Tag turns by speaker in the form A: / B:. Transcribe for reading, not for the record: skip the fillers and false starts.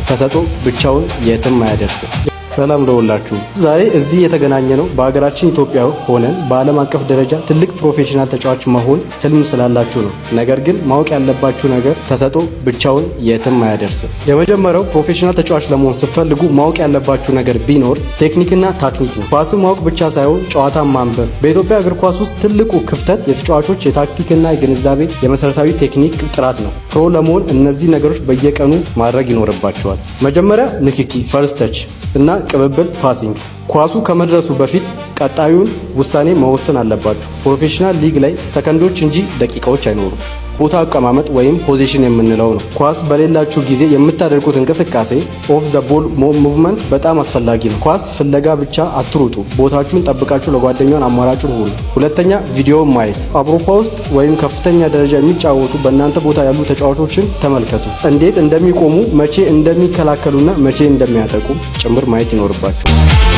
A: ተሰጥኦ ብቻውን የትም አያደርስም። ሰላም ለሁላችሁ። ዛሬ እዚህ የተገናኘ ነው በሀገራችን ኢትዮጵያ ሆነን በዓለም አቀፍ ደረጃ ትልቅ ፕሮፌሽናል ተጫዋች መሆን ህልም ስላላችሁ ነው። ነገር ግን ማወቅ ያለባችሁ ነገር ተሰጥኦ ብቻውን የትም አያደርስም። የመጀመሪያው ፕሮፌሽናል ተጫዋች ለመሆን ስትፈልጉ ማወቅ ያለባችሁ ነገር ቢኖር ቴክኒክና ታክቲክ ነው። ኳስን ማወቅ ብቻ ሳይሆን ጨዋታን ማንበብ። በኢትዮጵያ እግር ኳስ ውስጥ ትልቁ ክፍተት የተጫዋቾች የታክቲክና የግንዛቤ የመሰረታዊ ቴክኒክ ጥራት ነው። ፕሮ ለመሆን እነዚህ ነገሮች በየቀኑ ማድረግ ይኖርባቸዋል። መጀመሪያ ንክኪ ፈርስት ተች እና ቅብብል ፓሲንግ። ኳሱ ከመድረሱ በፊት ቀጣዩን ውሳኔ መወሰን አለባችሁ። ፕሮፌሽናል ሊግ ላይ ሰከንዶች እንጂ ደቂቃዎች አይኖሩም። ቦታ አቀማመጥ ወይም ፖዚሽን የምንለው ነው። ኳስ በሌላችሁ ጊዜ የምታደርጉት እንቅስቃሴ ኦፍ ዘ ቦል ሙቭመንት በጣም አስፈላጊ ነው። ኳስ ፍለጋ ብቻ አትሩጡ። ቦታችሁን ጠብቃችሁ ለጓደኛውን አማራጩን ሁኑ። ሁለተኛ ቪዲዮ ማየት። አውሮፓ ውስጥ ወይም ከፍተኛ ደረጃ የሚጫወቱ በእናንተ ቦታ ያሉ ተጫዋቾችን ተመልከቱ። እንዴት እንደሚቆሙ፣ መቼ እንደሚከላከሉና መቼ እንደሚያጠቁ ጭምር ማየት ይኖርባችሁ።